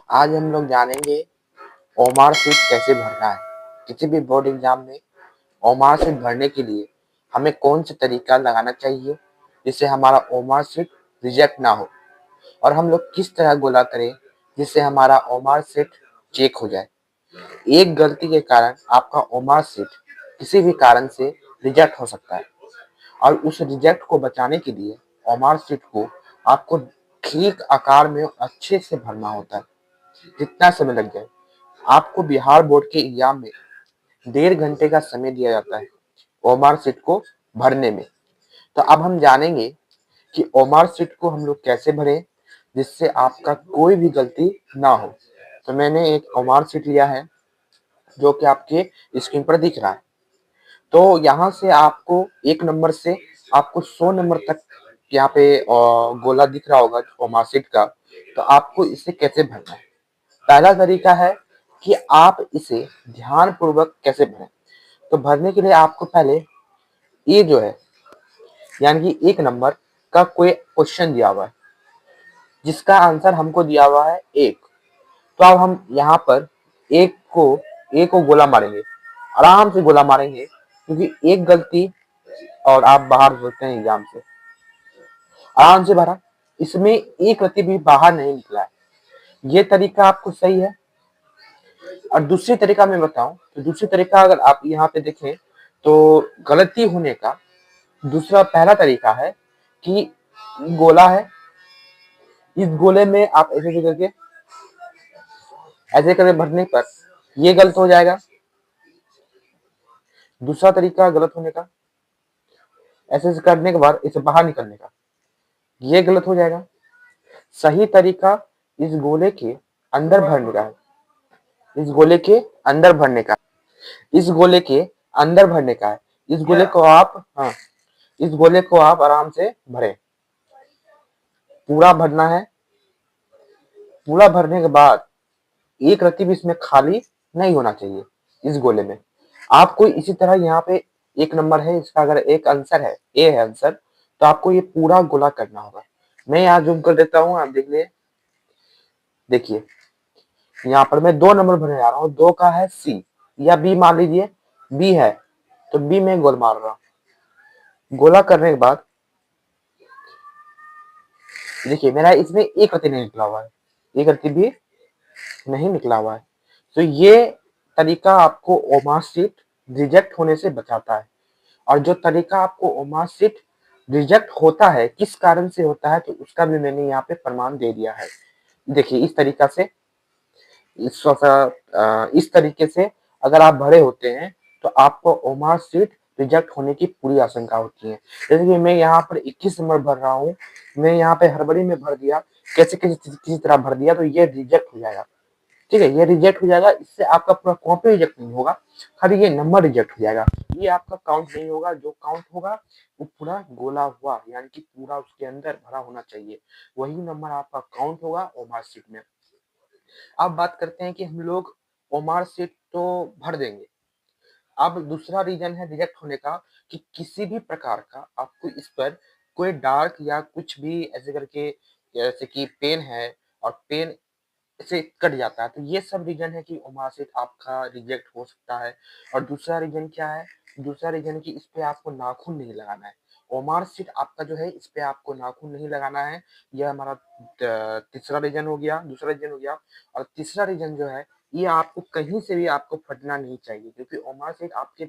आज हम लोग जानेंगे ओमार शीट कैसे भरना है। किसी भी बोर्ड एग्जाम में ओमार शीट भरने के लिए हमें कौन सा तरीका लगाना चाहिए जिससे हमारा ओमार शीट रिजेक्ट ना हो, और हम लोग किस तरह गोला करें जिससे हमारा ओमार शीट चेक हो जाए। एक गलती के कारण आपका ओमार शीट किसी भी कारण से रिजेक्ट हो सकता है, और उस रिजेक्ट को बचाने के लिए ओमार शीट को आपको ठीक आकार में अच्छे से भरना होता है। जितना समय लग जाए, आपको बिहार बोर्ड के एग्जाम में 1.5 घंटे का समय दिया जाता है ओमार शीट को भरने में। तो अब हम जानेंगे कि ओमार शीट को हम लोग कैसे भरें जिससे आपका कोई भी गलती ना हो। तो मैंने एक ओमार शीट लिया है जो कि आपके स्क्रीन पर दिख रहा है। तो यहाँ से आपको 1 नंबर से आपको 100 नंबर तक यहाँ पे गोला दिख रहा होगा ओमार शीट का। तो आपको इसे कैसे भरना है। पहला तरीका है कि आप इसे ध्यान पूर्वक कैसे भरें। तो भरने के लिए आपको पहले ये जो है यानी कि 1 नंबर का कोई क्वेश्चन दिया हुआ है जिसका आंसर हमको दिया हुआ है 1। तो अब हम यहाँ पर एक को गोला मारेंगे, आराम से गोला मारेंगे, क्योंकि एक गलती और आप बाहर होते हैं एग्जाम से। आराम से भरा, इसमें एक रत्ती भी बाहर नहीं निकला है। ये तरीका आपको सही है। और दूसरी तरीका मैं बताऊं तो दूसरी तरीका अगर आप यहाँ पे देखें तो गलती होने का दूसरा पहला तरीका है कि गोला है, इस गोले में आप ऐसे करके भरने पर ये गलत हो जाएगा। दूसरा तरीका गलत होने का, ऐसे करने के बाद इसे बाहर निकलने का, ये गलत हो जाएगा। सही तरीका इस गोले के अंदर भरने का है, इस गोले के अंदर भरने का, इस गोले के अंदर भरने का है। इस गोले को आप इस गोले को आप आराम से भरें, पूरा भरना है। पूरा भरने के बाद एक रत्ती भी इसमें खाली नहीं होना चाहिए। इस गोले में आपको इसी तरह यहाँ पे 1 नंबर है, इसका अगर एक आंसर है, ए है आंसर, तो आपको ये पूरा गोला करना होगा। मैं यहाँ जूम कर देता हूँ, आप देख ले। देखिए यहाँ पर मैं 2 नंबर भरने जा रहा हूँ। 2 का है सी या बी, मान लीजिए बी है, तो बी में गोल मार रहा हूँ। गोला करने के बाद देखिए मेरा इसमें एक रत्ती नहीं निकला हुआ है, एक रत्ती भी नहीं निकला हुआ है। तो ये तरीका आपको ओमार शीट रिजेक्ट होने से बचाता है। और जो तरीका आपको ओमार शीट रिजेक्ट होता है किस कारण से होता है, तो उसका भी मैंने यहाँ पे प्रमाण दे दिया है। देखिए इस तरीका से, इस तरीके से अगर आप भरे होते हैं तो आपको ओमार शीट रिजेक्ट होने की पूरी आशंका होती है। जैसे कि मैं यहाँ पर 21 नंबर भर रहा हूँ, मैं यहाँ पे हड़बड़ी में भर दिया, कैसे कैसे किसी तरह भर दिया, तो ये रिजेक्ट हो जाएगा। ठीक है, ये रिजेक्ट हो जाएगा। इससे आपका पूरा कॉपी रिजेक्ट नहीं होगा, खाली ये नंबर रिजेक्ट हो जाएगा। ये आपका काउंट नहीं होगा। जो काउंट होगा वो पूरा गोला हुआ, यानी कि पूरा उसके अंदर भरा होना चाहिए, वही नंबर आपका काउंट होगा ओमार शीट में। अब बात करते हैं कि हम लोग ओमार शीट तो भर देंगे। अब दूसरा रीजन है रिजेक्ट होने का कि किसी भी प्रकार का आपको इस पर कोई डार्क या कुछ भी ऐसे करके, जैसे कि पेन है और पेन से कट जाता है, तो ये सब रीजन है कि ओमार शीट आपका रिजेक्ट हो सकता है। और दूसरा रीजन क्या है, दूसरा रीजन कि इस पे आपको नाखून नहीं लगाना है। ओमार शीट आपका जो है इस पे आपको नाखून नहीं लगाना है। यह हमारा तीसरा रीजन हो गया, दूसरा रीजन हो गया। और तीसरा रीजन जो है, ये आपको कहीं से भी आपको फटना नहीं चाहिए, क्योंकि ओमार शीट आपके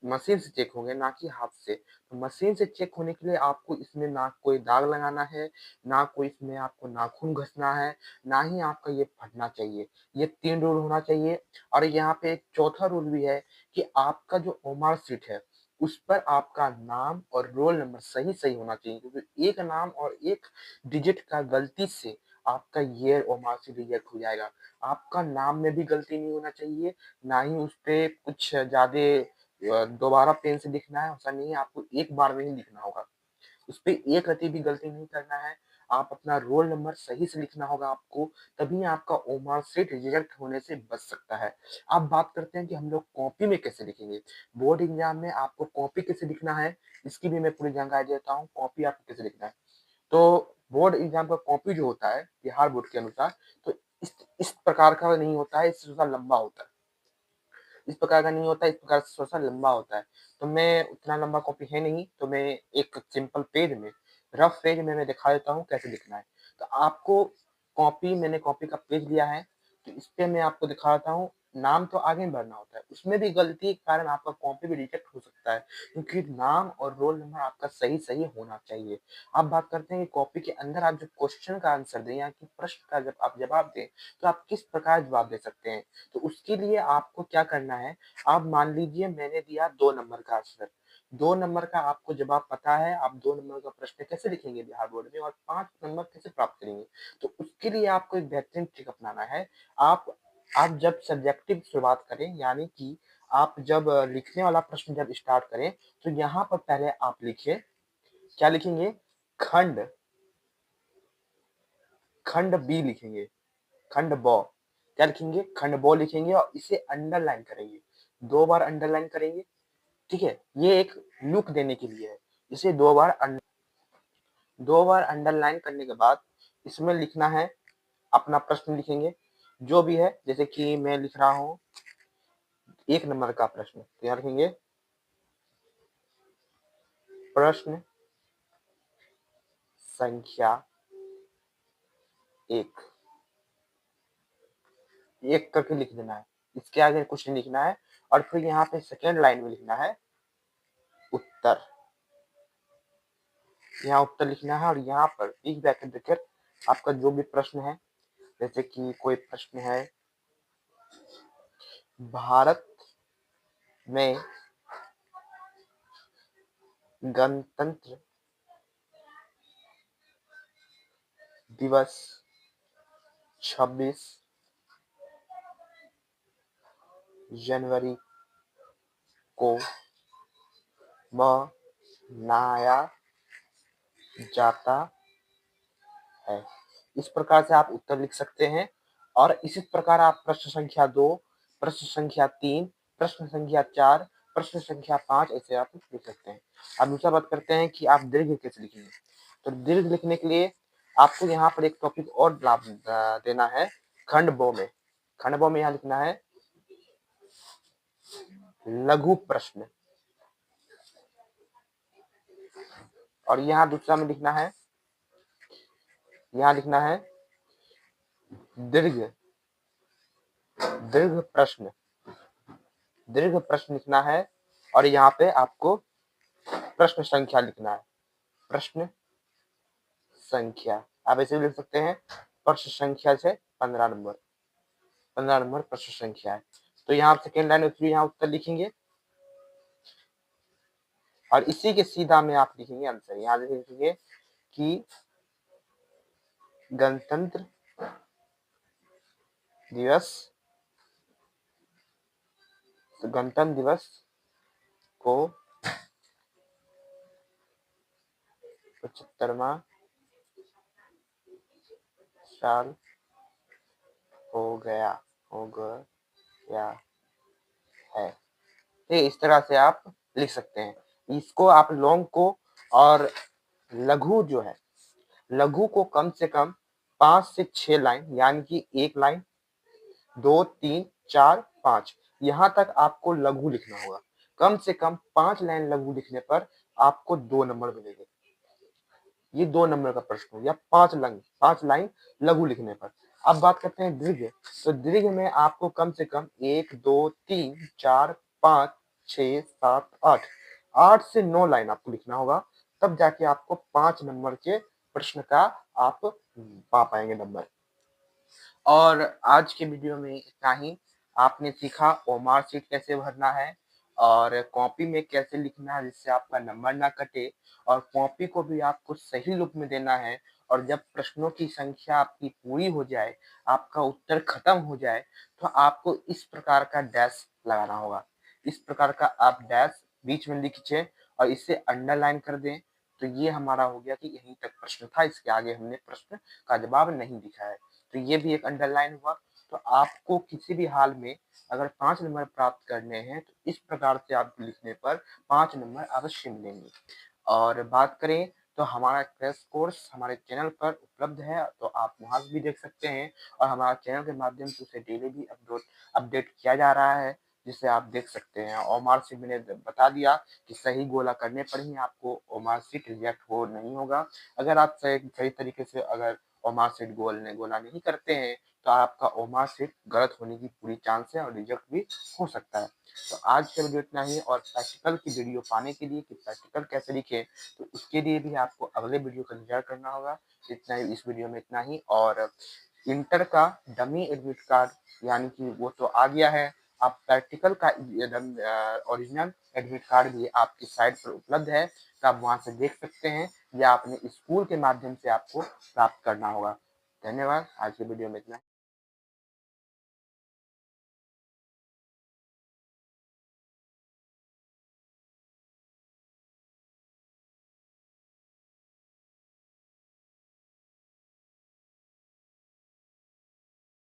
मशीन से चेक होंगे, ना कि हाथ से। तो मशीन से चेक होने के लिए आपको इसमें ना कोई दाग लगाना है, ना कोई इसमें आपको नाखून घसना है, ना ही आपका ये फटना चाहिए। ये 3 रूल होना चाहिए। और यहाँ पे एक चौथा रूल भी है कि आपका जो ओमार शीट है उस पर आपका नाम और रोल नंबर सही सही होना चाहिए, क्योंकि एक नाम और एक डिजिट का गलती से आपका ये ओमार शीट रिजेक्ट हो जाएगा। आपका नाम में भी गलती नहीं होना चाहिए, ना ही उस पे कुछ ज्यादा दोबारा पेन से लिखना है, ऐसा नहीं है। आपको एक बार में ही लिखना होगा, उसपे एक रत्ती भी गलती नहीं करना है। आप अपना रोल नंबर सही से लिखना होगा आपको, तभी आपका ओमार शीट रिजेक्ट होने से बच सकता है। अब बात करते हैं कि हम लोग कॉपी में कैसे लिखेंगे। बोर्ड एग्जाम में आपको कॉपी कैसे लिखना है, इसकी भी मैं पूरी जानकारी देता हूँ। कॉपी आपको कैसे लिखना है, तो बोर्ड एग्जाम का कॉपी जो होता है बिहार बोर्ड के अनुसार, तो इस प्रकार का नहीं होता है, इससे थोड़ा लंबा होता है। इस प्रकार का नहीं होता है, इस प्रकार से थोड़ा-सा लंबा होता है। तो मैं उतना लंबा कॉपी है नहीं, तो मैं एक सिंपल पेज में, रफ पेज में मैं दिखा देता हूँ कैसे लिखना है। तो आपको मैंने कॉपी का पेज लिया है, तो इस पे मैं आपको दिखाता हूँ, नाम तो आगे भरना होता है। उसमें भी गलती के कारण आपका कॉपी भी रिजेक्ट हो सकता है, क्योंकि नाम और रोल नंबर आपका सही-सही होना चाहिए। अब बात करते हैं कि कॉपी के अंदर आप जो क्वेश्चन का आंसर दें या कि प्रश्न का जब आप जवाब दें, तो आप किस प्रकार जवाब दे सकते हैं। तो उसके लिए आपको क्या करना है, आप मान लीजिए मैंने दिया 2 नंबर का आंसर, 2 नंबर का आपको जवाब पता है, आप 2 नंबर का प्रश्न कैसे लिखेंगे बिहार बोर्ड में और 5 नंबर कैसे प्राप्त करेंगे? तो उसके लिए आपको एक बेहतरीन ट्रिक अपनाना है। आप आप जब सब्जेक्टिव शुरुआत करें, यानी कि आप जब लिखने वाला प्रश्न जब स्टार्ट करें, तो यहाँ पर पहले आप लिखिए, क्या लिखेंगे? खंड, खंड बी लिखेंगे, खंड ब। क्या लिखेंगे? खंड ब लिखेंगे और इसे अंडरलाइन करेंगे। 2 बार अंडरलाइन करेंगे, ठीक है? ये एक लुक देने के लिए है। इसे 2 बार अंडरलाइन करने के बाद इसमें लिखना है, अपना प्रश्न लिखेंगे, जो भी है, जैसे कि मैं लिख रहा हूँ 1 नंबर का प्रश्न, तो यहाँ लिखेंगे प्रश्न संख्या 1, 1 करके लिख देना है। इसके आगे कुछ नहीं लिखना है और फिर यहाँ पे सेकंड लाइन में लिखना है उत्तर। यहाँ उत्तर लिखना है और यहाँ पर एक ब्रैकेट देकर आपका जो भी प्रश्न है, जैसे कि कोई प्रश्न है, भारत में गणतंत्र दिवस 26 जनवरी को मनाया जाता है। इस प्रकार से आप उत्तर लिख सकते हैं और इसी प्रकार आप प्रश्न संख्या 2, प्रश्न संख्या 3, प्रश्न संख्या 4, प्रश्न संख्या 5 ऐसे आप लिख सकते हैं। अब दूसरा बात करते हैं कि आप दीर्घ कैसे लिखेंगे। तो दीर्घ लिखने के लिए आपको यहाँ पर एक टॉपिक और देना है, खंड ब में। खंड ब में यहाँ लिखना है लघु प्रश्न और यहाँ दूसरा में लिखना है, यहाँ लिखना है दीर्घ दीर्घ प्रश्न, दीर्घ प्रश्न लिखना है और यहाँ पे आपको प्रश्न संख्या लिखना है, प्रश्न संख्या। आप ऐसे भी लिख सकते हैं, प्रश्न संख्या से 15 नंबर, 15 नंबर प्रश्न संख्या है। तो यहाँ सेकेंड लाइन में यहाँ उत्तर लिखेंगे और इसी के सीधा में आप लिखेंगे आंसर। यहाँ लिखेंगे कि गणतंत्र दिवस, गणतंत्र दिवस को 75वां साल हो गया है। ठीक, इस तरह से आप लिख सकते हैं। इसको आप लॉन्ग को और लघु जो है, लघु को कम से कम 5 से 6 लाइन, यानी कि 1 लाइन, 2, 3, 4, 5, यहाँ तक आपको लघु लिखना होगा। कम से कम 5 लाइन लघु लिखने पर आपको 2 नंबर मिलेंगे। ये 2 नंबर का प्रश्न हो गया, 5 लाइन लघु लिखने पर। अब बात करते हैं दीर्घ। तो दीर्घ में आपको कम से कम 1, 2, 3, 4, 5, 6, 7, 8, 8 से 9 लाइन आपको लिखना होगा, तब जाके आपको 5 नंबर के प्रश्न का आप पा पाएंगे नंबर। और आज के वीडियो में इतना ही। आपने सीखा ओमार शीट कैसे भरना है और कॉपी में कैसे लिखना है जिससे आपका नंबर ना कटे, और कॉपी को भी आपको सही लुक में देना है। और जब प्रश्नों की संख्या आपकी पूरी हो जाए, आपका उत्तर खत्म हो जाए, तो आपको इस प्रकार का डैश लगाना होगा। इस प्रकार का आप डैश बीच में लिखिए और इसे अंडरलाइन कर दें। तो ये हमारा हो गया कि यहीं तक प्रश्न था, इसके आगे हमने प्रश्न का जवाब नहीं लिखा है। तो ये भी एक अंडरलाइन हुआ। तो आपको किसी भी हाल में अगर 5 नंबर प्राप्त करने हैं, तो इस प्रकार से आप लिखने पर 5 नंबर अवश्य मिलेंगे। और बात करें तो हमारा क्रैश कोर्स हमारे चैनल पर उपलब्ध है, तो आप वहाँ से भी देख सकते हैं और हमारा चैनल के माध्यम से उसे डेली भी अपडेट किया जा रहा है, जिसे आप देख सकते हैं। और मार्कशीट मैंने बता दिया कि सही गोला करने पर ही आपको मार्कशीट रिजेक्ट हो नहीं होगा। अगर आप सही तरीके से अगर मार्कशीट गोला नहीं करते हैं, तो आपका मार्कशीट गलत होने की पूरी चांस है और रिजेक्ट भी हो सकता है। तो आज का वीडियो इतना ही, और प्रैक्टिकल की वीडियो पाने के लिए कि प्रैक्टिकल कैसे लिखें, तो उसके लिए भी आपको अगले वीडियो का इंतज़ार करना होगा। इतना ही, इस वीडियो में इतना ही। और इंटर का डमी एडमिट कार्ड यानी कि वो तो आ गया है। आप प्रैक्टिकल का ओरिजिनल एडमिट कार्ड भी आपकी साइट पर उपलब्ध है, तो आप वहाँ से देख सकते हैं, या अपने स्कूल के माध्यम से आपको प्राप्त करना होगा। धन्यवाद। आज के वीडियो में इतना ही।